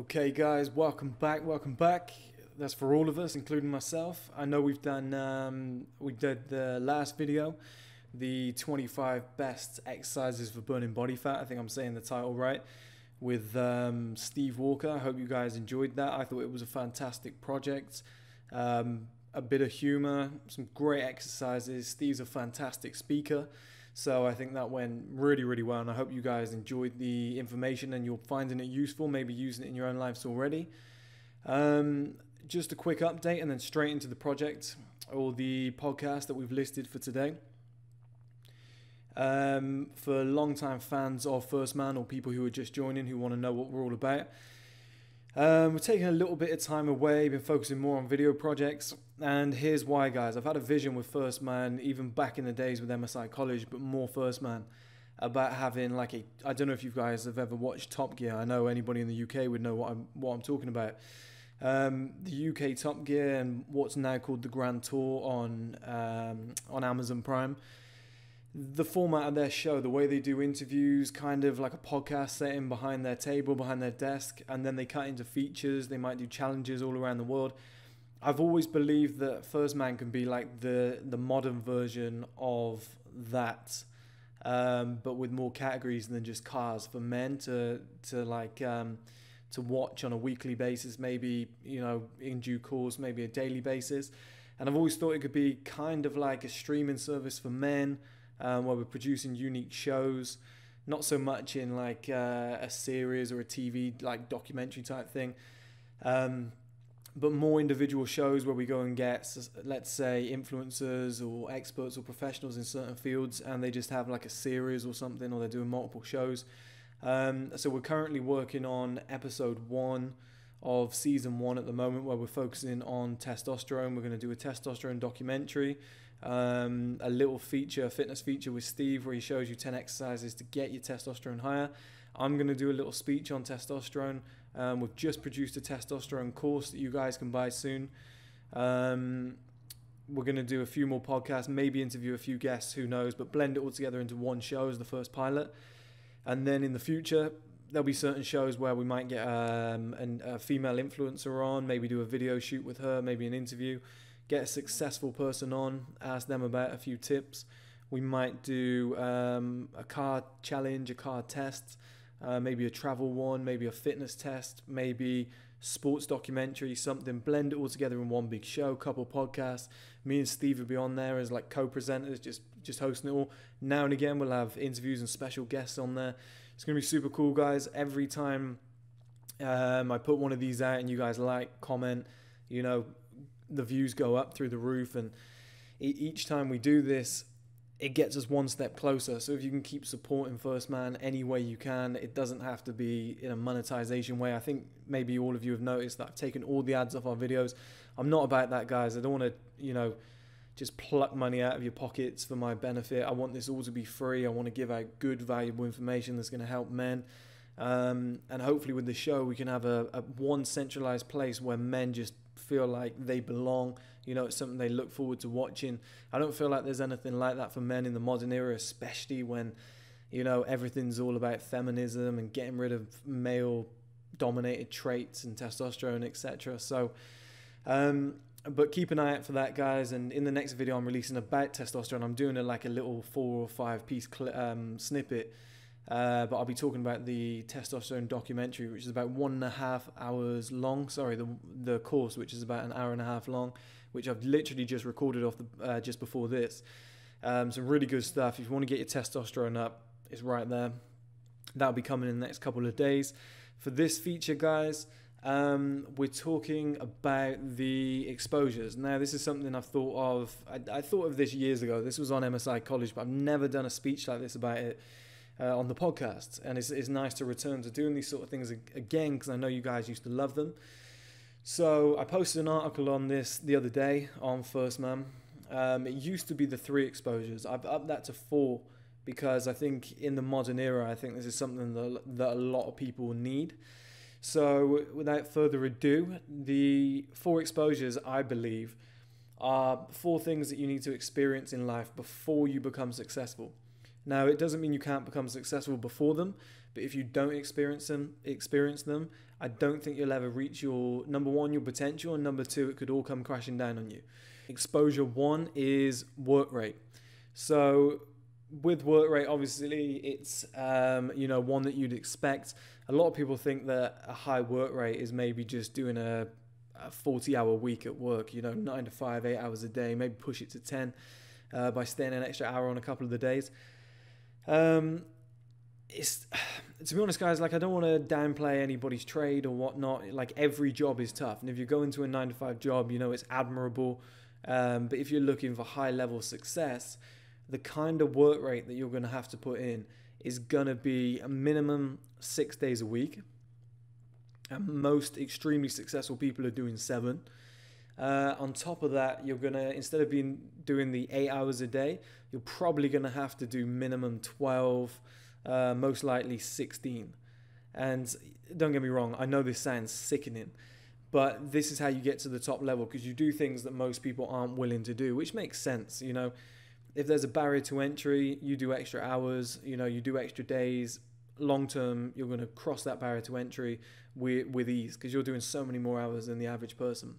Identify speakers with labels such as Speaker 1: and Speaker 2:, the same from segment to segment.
Speaker 1: Okay guys, welcome back, welcome back. That's for all of us, including myself. I know we've done, we did the last video, the 25 best exercises for burning body fat. I think I'm saying the title right, with Steve Walker. I hope you guys enjoyed that. I thought it was a fantastic project. A bit of humor, some great exercises. Steve's a fantastic speaker. So I think that went really, really well, and I hope you guys enjoyed the information and you're finding it useful, maybe using it in your own lives already. Just a quick update and then straight into the project or the podcast that we've listed for today. For long-time fans of First Man or people who are just joining who want to know what we're all about, we're taking a little bit of time away, been focusing more on video projects, and here's why, guys. I've had a vision with First Man, even back in the days with MSI College, but more First Man, about having like a, I don't know if you guys have ever watched Top Gear. I know anybody in the UK would know what I'm talking about. The UK Top Gear and what's now called the Grand Tour on Amazon Prime. The format of their show, the way they do interviews, kind of like a podcast setting behind their table, behind their desk, and then they cut into features. They might do challenges all around the world. I've always believed that First Man can be like the modern version of that, but with more categories than just cars for men to watch on a weekly basis, maybe, you know, in due course, maybe a daily basis. And I've always thought it could be kind of like a streaming service for men, where we're producing unique shows, not so much in like a series or a TV like documentary type thing, but more individual shows where we go and get, let's say, influencers or experts or professionals in certain fields, and they just have like a series or something, or they're doing multiple shows. So we're currently working on episode 1 of season 1 at the moment, where we're focusing on testosterone. We're going to do a testosterone documentary, a little feature, a fitness feature with Steve, where he shows you 10 exercises to get your testosterone higher. I'm going to do a little speech on testosterone. We've just produced a testosterone course that you guys can buy soon. We're going to do a few more podcasts, maybe interview a few guests, who knows, but blend it all together into one show as the first pilot. And then in the future, there'll be certain shows where we might get a female influencer on, maybe do a video shoot with her, maybe an interview, get a successful person on, ask them about a few tips. We might do a car challenge, a car test, maybe a travel one, maybe a fitness test, maybe sports documentary, something, blend it all together in one big show, couple podcasts. Me and Steve will be on there as like co-presenters, just hosting it all. Now and again, we'll have interviews and special guests on there. It's going to be super cool, guys. Every time I put one of these out and you guys like, comment, you know, the views go up through the roof, and each time we do this, it gets us one step closer. So if you can keep supporting First Man any way you can, it doesn't have to be in a monetization way. I think maybe all of you have noticed that I've taken all the ads off our videos. I'm not about that, guys. I don't want to, you know, just pluck money out of your pockets for my benefit. I want this all to be free. I want to give out good, valuable information that's going to help men. And hopefully with the show, we can have a one centralized place where men just feel like they belong. You know, it's something they look forward to watching. I don't feel like there's anything like that for men in the modern era, especially when, you know, everything's all about feminism and getting rid of male-dominated traits and testosterone, etc. So, but keep an eye out for that, guys. And in the next video I'm releasing about testosterone, I'm doing like a little 4 or 5 piece snippet. But I'll be talking about the testosterone documentary, which is about 1.5 hours long. Sorry, the course, which is about 1.5 hours long, which I've literally just recorded off just before this. Some really good stuff. If you want to get your testosterone up, it's right there. That'll be coming in the next couple of days. For this feature, guys, we're talking about the exposures. Now, this is something I've thought of. I thought of this years ago. This was on MSI College, but I've never done a speech like this about it on the podcast, and it's nice to return to doing these sort of things again, because I know you guys used to love them. So I posted an article on this the other day on First Man. It used to be the 3 exposures. I've upped that to 4 because I think in the modern era, I think this is something that a lot of people need. So without further ado, the 4 exposures, I believe, are 4 things that you need to experience in life before you become successful. Now, it doesn't mean you can't become successful before them, but if you don't experience them, I don't think you'll ever reach your, number one, your potential, and number two, it could all come crashing down on you. Exposure one is work rate. So with work rate, obviously, it's one that you'd expect. A lot of people think that a high work rate is maybe just doing a 40-hour week at work, 9 to 5, 8 hours a day, maybe push it to 10 by staying an extra hour on a couple of the days. It's, to be honest, guys, like, I don't want to downplay anybody's trade or whatnot. Like, every job is tough, and if you go into a 9 to 5 job, it's admirable. But if you're looking for high level success, the kind of work rate that you're going to have to put in is going to be a minimum 6 days a week. And most extremely successful people are doing 7. On top of that, you're going to, instead of doing the 8 hours a day, you're probably going to have to do minimum 12, most likely 16. And don't get me wrong, I know this sounds sickening, but this is how you get to the top level, because you do things that most people aren't willing to do, which makes sense. If there's a barrier to entry, you do extra hours, you do extra days. Long term, you're going to cross that barrier to entry with ease, because you're doing so many more hours than the average person.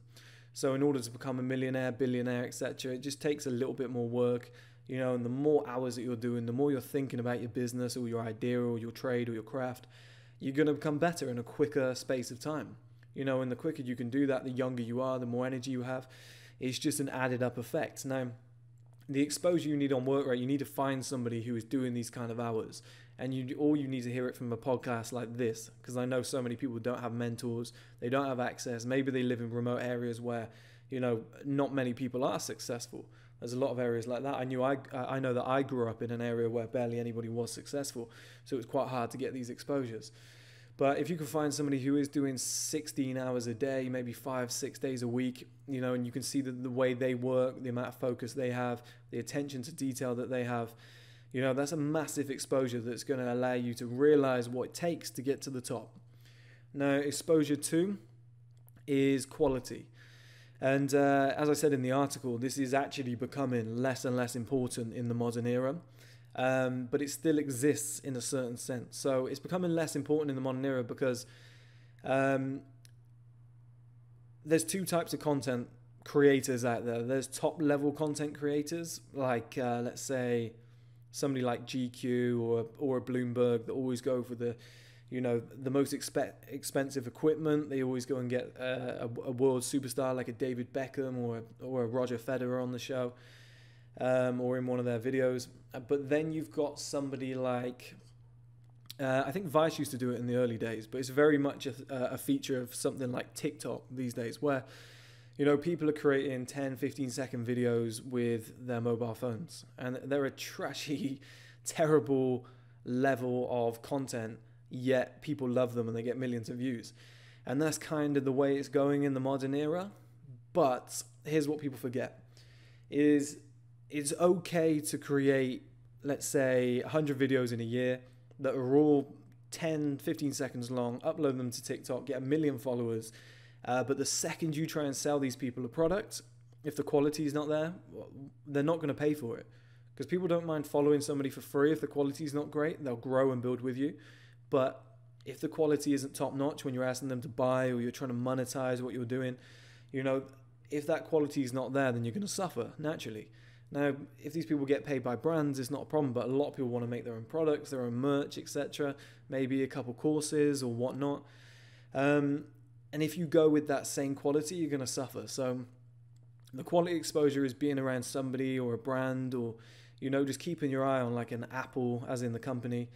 Speaker 1: So in order to become a millionaire, billionaire, etc., it just takes a little bit more work, and the more hours that you're doing, the more you're thinking about your business or your idea or your trade or your craft, you're going to become better in a quicker space of time. And the quicker you can do that, the younger you are, the more energy you have. It's just an added up effect. Now, the exposure you need on work rate, you need to find somebody who is doing these kind of hours. And you need to hear it from a podcast like this, because I know so many people don't have mentors, they don't have access. Maybe they live in remote areas where, not many people are successful. There's a lot of areas like that. I know that I grew up in an area where barely anybody was successful, so it was quite hard to get these exposures. But if you can find somebody who is doing 16 hours a day, maybe 5-6 days a week, and you can see the way they work, the amount of focus they have, the attention to detail that they have, that's a massive exposure that's going to allow you to realize what it takes to get to the top. Now, exposure 2 is quality. And as I said in the article, this is actually becoming less and less important in the modern era. But it still exists in a certain sense. So it's becoming less important in the modern era because there's 2 types of content creators out there. There's top level content creators, like let's say somebody like GQ or a Bloomberg, that always go for the most expensive equipment. They always go and get a world superstar like a David Beckham or a Roger Federer on the show. Or in one of their videos. But then you've got somebody like, I think Vice used to do it in the early days, but it's very much a feature of something like TikTok these days, where, people are creating 10, 15-second videos with their mobile phones. And they're a trashy, terrible level of content, yet people love them and they get millions of views. And that's kind of the way it's going in the modern era. But here's what people forget, is it's okay to create, let's say, 100 videos in a year that are all 10, 15 seconds long, upload them to TikTok, get 1 million followers. But the second you try and sell these people a product, if the quality is not there, they're not going to pay for it. Because people don't mind following somebody for free. If the quality is not great, they'll grow and build with you. But if the quality isn't top notch when you're asking them to buy or you're trying to monetize what you're doing, if that quality is not there, then you're going to suffer naturally. Now, if these people get paid by brands, it's not a problem, but a lot of people want to make their own products, their own merch, etc. Maybe a couple courses or whatnot. And if you go with that same quality, you're going to suffer. So the quality exposure is being around somebody or a brand, or, just keeping your eye on like an Apple, as in the company,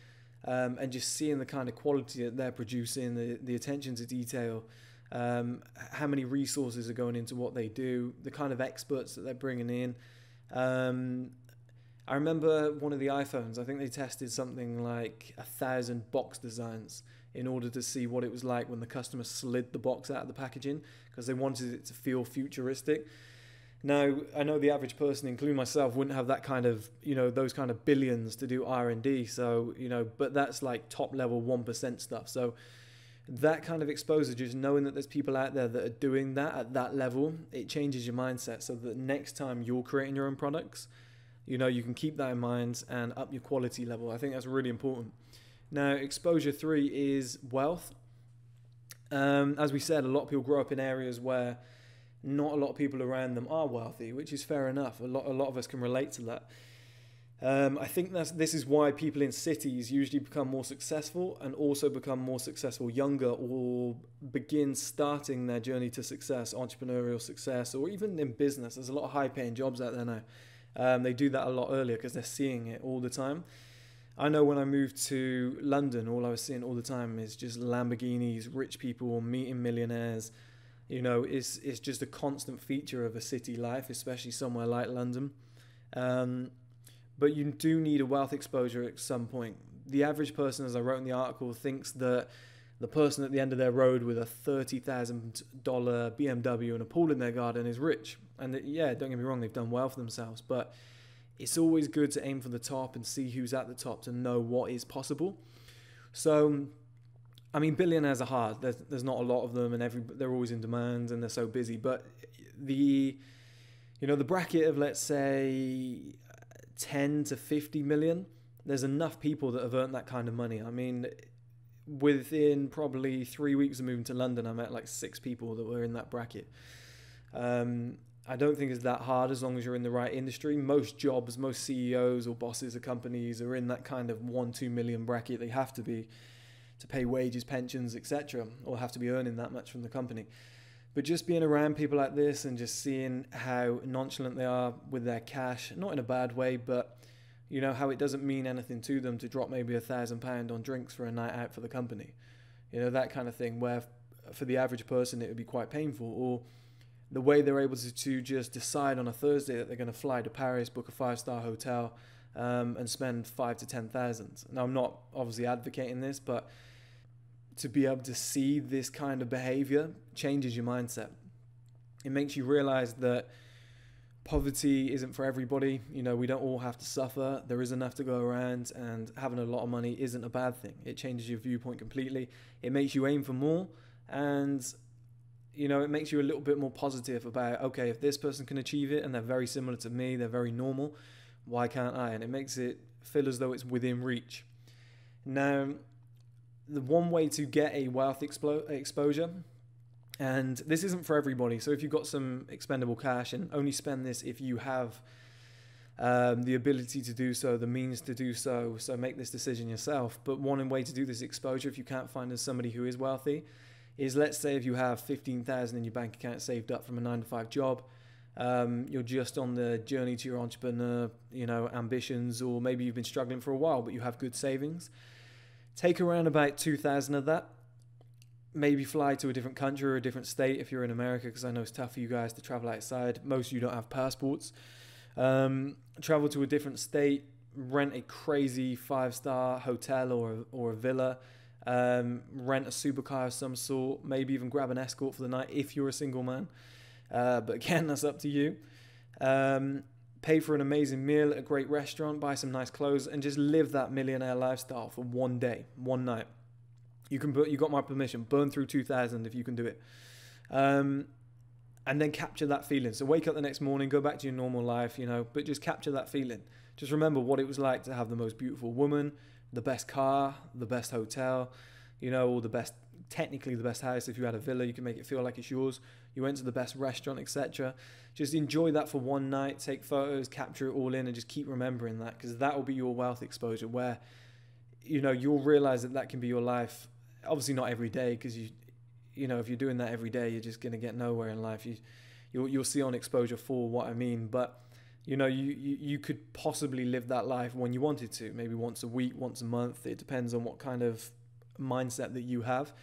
Speaker 1: and just seeing the kind of quality that they're producing, the attention to detail, how many resources are going into what they do, the kind of experts that they're bringing in. I remember one of the iPhones, I think they tested something like 1,000 box designs in order to see what it was like when the customer slid the box out of the packaging, because they wanted it to feel futuristic. Now, I know the average person, including myself, wouldn't have that kind of, those kind of billions to do R&D. So, but that's like top level 1% stuff. So that kind of exposure, just knowing that there's people out there that are doing that at that level, it changes your mindset, so that next time you're creating your own products, you know, you can keep that in mind and up your quality level. I think that's really important. Now, exposure 3 is wealth. As we said, a lot of people grow up in areas where not a lot of people around them are wealthy, which is fair enough. A lot of us can relate to that. I think this is why people in cities usually become more successful, and also become more successful younger, or begin starting their journey to success, entrepreneurial success, or even in business. There's a lot of high-paying jobs out there now. They do that a lot earlier because they're seeing it all the time. I know when I moved to London, all I was seeing all the time is just Lamborghinis, rich people, meeting millionaires. You know, it's just a constant feature of a city life, especially somewhere like London. But you do need a wealth exposure at some point. The average person, as I wrote in the article, thinks that the person at the end of their road with a $30,000 BMW and a pool in their garden is rich. And yeah, don't get me wrong, they've done well for themselves. But it's always good to aim for the top and see who's at the top to know what is possible. So, I mean, billionaires are hard. There's not a lot of them, and they're always in demand, and they're so busy. But the bracket of, let's say, 10 to 50 million, there's enough people that have earned that kind of money. I mean, within probably 3 weeks of moving to London, I met like 6 people that were in that bracket. I don't think it's that hard as long as you're in the right industry. Most jobs, most CEOs or bosses of companies are in that kind of 1-2 million bracket. They have to be to pay wages, pensions, etc., or have to be earning that much from the company. But just being around people like this and just seeing how nonchalant they are with their cash, not in a bad way, but you know, how it doesn't mean anything to them to drop maybe £1,000 on drinks for a night out for the company. You know, that kind of thing, where for the average person it would be quite painful. Or the way they're able to just decide on a Thursday that they're going to fly to Paris, book a 5-star hotel, and spend 5,000 to 10,000. Now, I'm not obviously advocating this, but to be able to see this kind of behavior changes your mindset. It makes you realize that poverty isn't for everybody. You know, we don't all have to suffer. There is enough to go around, and having a lot of money isn't a bad thing. It changes your viewpoint completely. It makes you aim for more, and you know, it makes you a little bit more positive about, okay, if this person can achieve it and they're very similar to me, they're very normal, why can't I? And it makes it feel as though it's within reach. Now, the one way to get a wealth exposure, and this isn't for everybody, so if you've got some expendable cash, and only spend this if you have the ability to do so, the means to do so, so make this decision yourself. But one way to do this exposure, if you can't find somebody who is wealthy, is, let's say if you have 15,000 in your bank account saved up from a 9-to-5 job, you're just on the journey to your entrepreneur, you know, ambitions, or maybe you've been struggling for a while, but you have good savings. Take around about 2,000 of that. Maybe fly to a different country or a different state if you're in America, because I know it's tough for you guys to travel outside. Most of you don't have passports. Travel to a different state, rent a crazy 5-star hotel or a villa. Rent a supercar of some sort, maybe even grab an escort for the night if you're a single man. But again, that's up to you. Pay for an amazing meal at a great restaurant, buy some nice clothes, and just live that millionaire lifestyle for one day, one night. You got my permission. Burn through 2,000 if you can do it. And then capture that feeling. So wake up the next morning, go back to your normal life, you know, but just capture that feeling. Just remember what it was like to have the most beautiful woman, the best car, the best hotel, you know, or technically the best house. If you had a villa, you can make it feel like it's yours. You went to the best restaurant, etc. Just enjoy that for one night, take photos, capture it all in, and just keep remembering that, because that will be your wealth exposure, where, you know, you'll realize that can be your life. Obviously not every day, because you know, if you're doing that every day, you're just going to get nowhere in life. You'll see on exposure 4 what I mean, but you know, you could possibly live that life when you wanted to, maybe once a week, once a month. It depends on what kind of mindset that you have.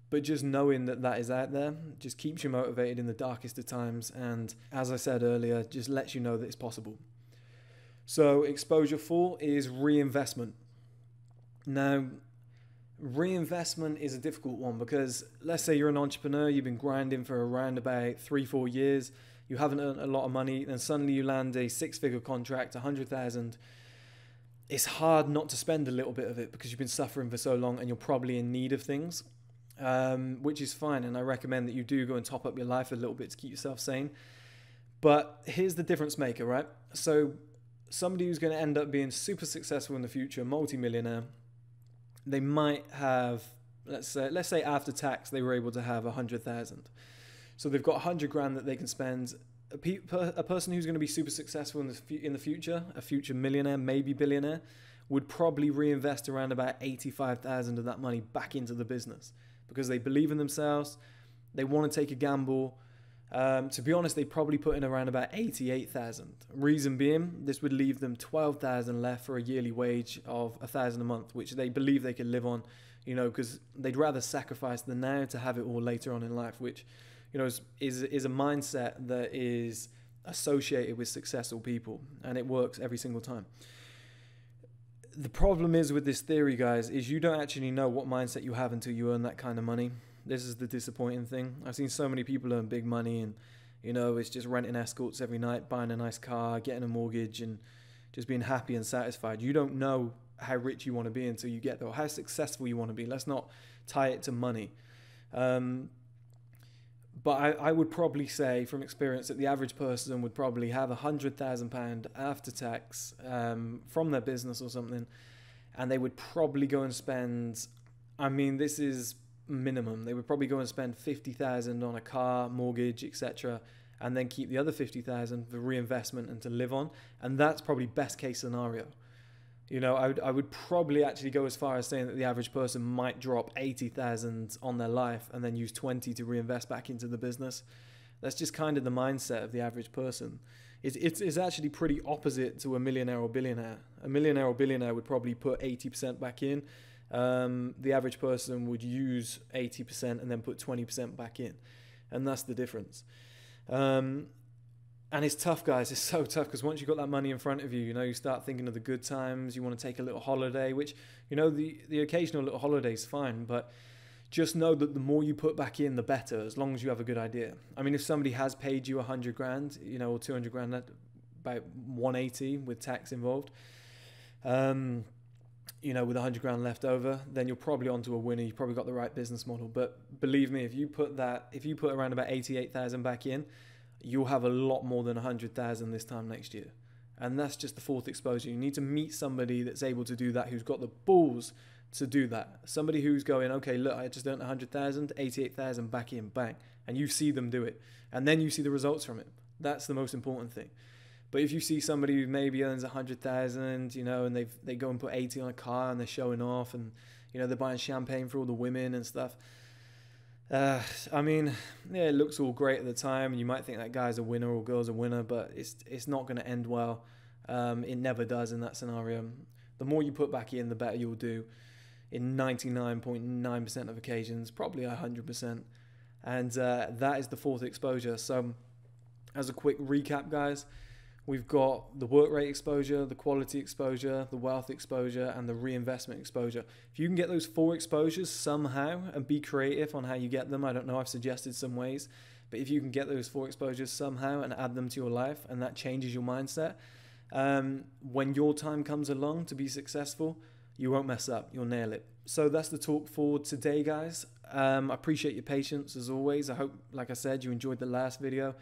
Speaker 1: But just knowing that is out there just keeps you motivated in the darkest of times. And as I said earlier, just lets you know that it's possible. So exposure 4 is reinvestment. Now, reinvestment is a difficult one, because let's say you're an entrepreneur, you've been grinding for around about 3-4 years, you haven't earned a lot of money, then suddenly you land a 6-figure contract, 100,000. It's hard not to spend a little bit of it, because you've been suffering for so long and you're probably in need of things, which is fine. And I recommend that you do go and top up your life a little bit to keep yourself sane. But here's the difference maker, right? So somebody who's going to end up being super successful in the future, multi-millionaire, they might have, let's say after tax, they were able to have 100,000. So they've got 100 grand that they can spend. A person who's going to be super successful in the future, a future millionaire, maybe billionaire, would probably reinvest around about 85,000 of that money back into the business because they believe in themselves. They want to take a gamble. To be honest, they probably put in around about 88,000. Reason being, this would leave them 12,000 left for a yearly wage of 1,000 a month, which they believe they could live on, you know, because they'd rather sacrifice the now to have it all later on in life, which, you know, is a mindset that is associated with successful people, and it works every single time. The problem is with this theory, guys, is you don't actually know what mindset you have until you earn that kind of money. This is the disappointing thing. I've seen so many people earn big money and, you know, it's just renting escorts every night, buying a nice car, getting a mortgage and just being happy and satisfied. You don't know how rich you want to be until you get there, or how successful you want to be. Let's not tie it to money. But I would probably say from experience that the average person would probably have £100,000 after tax from their business or something, and they would probably go and spend, I mean, this is minimum, they would probably go and spend 50,000 on a car, mortgage, etc., and then keep the other 50,000 for reinvestment and to live on. And that's probably best case scenario. You know, I would probably actually go as far as saying that the average person might drop 80,000 on their life and then use 20 to reinvest back into the business. That's just kind of the mindset of the average person. It's actually pretty opposite to a millionaire or billionaire. A millionaire or billionaire would probably put 80% back in. The average person would use 80% and then put 20% back in. And that's the difference. And it's tough, guys. It's so tough because once you've got that money in front of you, you know, you start thinking of the good times. You want to take a little holiday, which, you know, the occasional little holiday is fine. But just know that the more you put back in, the better, as long as you have a good idea. I mean, if somebody has paid you 100 grand, you know, or 200 grand, about 180 with tax involved, you know, with 100 grand left over, then you're probably onto a winner. You've probably got the right business model. But believe me, if you put around about 88,000 back in, you'll have a lot more than 100,000 this time next year. And that's just the fourth exposure. You need to meet somebody that's able to do that, who's got the balls to do that. Somebody who's going, okay, look, I just earned 100,000, 88,000 back in, bang. And you see them do it. And then you see the results from it. That's the most important thing. But if you see somebody who maybe earns 100,000, you know, and they go and put 80 on a car and they're showing off and, you know, they're buying champagne for all the women and stuff. I mean, yeah, it looks all great at the time, and you might think that guy's a winner or girl's a winner, but it's not going to end well. It never does in that scenario. The more you put back in, the better you'll do. In 99.9% of occasions, probably 100%. And that is the fourth exposure. So, as a quick recap, guys, we've got the work rate exposure, the quality exposure, the wealth exposure, and the reinvestment exposure. If you can get those four exposures somehow and be creative on how you get them, I don't know, I've suggested some ways, but if you can get those four exposures somehow and add them to your life, and that changes your mindset, when your time comes along to be successful, you won't mess up, you'll nail it. So that's the talk for today, guys. I appreciate your patience as always. I hope, like I said, you enjoyed the last video.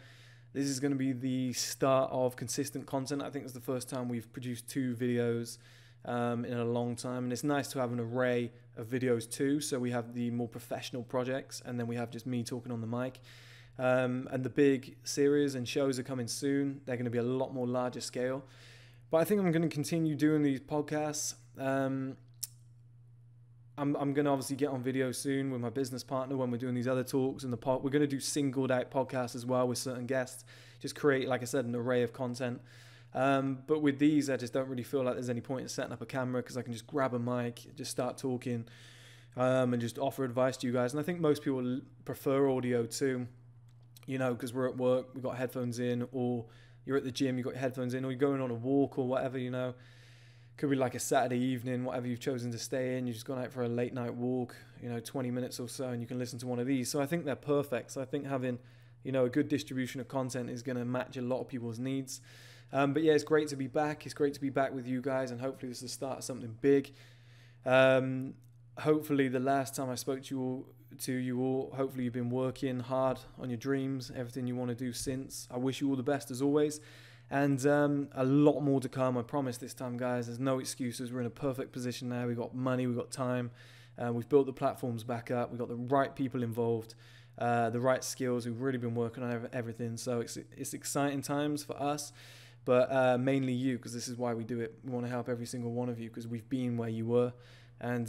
Speaker 1: This is going to be the start of consistent content. I think it's the first time we've produced 2 videos in a long time. And it's nice to have an array of videos too. So we have the more professional projects, and then we have just me talking on the mic. And the big series and shows are coming soon. They're going to be a lot more larger scale. But I think I'm going to continue doing these podcasts. I'm going to obviously get on video soon with my business partner when we're doing these other talks. And we're going to do singled out podcasts as well with certain guests. Just create, like I said, an array of content. But with these, I just don't really feel like there's any point in setting up a camera, because I can just grab a mic, just start talking, and just offer advice to you guys. And I think most people prefer audio too, you know, because we're at work, we've got headphones in, or you're at the gym, you've got your headphones in, or you're going on a walk or whatever, you know. Could be like a Saturday evening, whatever you've chosen to stay in. You've just gone out for a late night walk, you know, 20 minutes or so, and you can listen to one of these. So I think they're perfect. So I think having, you know, a good distribution of content is going to match a lot of people's needs. But yeah, it's great to be back. It's great to be back with you guys, and hopefully this is the start of something big. Hopefully the last time I spoke to you all, hopefully you've been working hard on your dreams, everything you want to do since. I wish you all the best as always. And a lot more to come, I promise this time, guys. There's no excuses. We're in a perfect position now. We've got money, we've got time. We've built the platforms back up. We've got the right people involved, the right skills. We've really been working on everything. So it's exciting times for us, but mainly you, because this is why we do it. We want to help every single one of you because we've been where you were. And,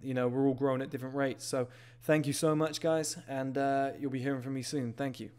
Speaker 1: you know, we're all growing at different rates. So thank you so much, guys. And you'll be hearing from me soon. Thank you.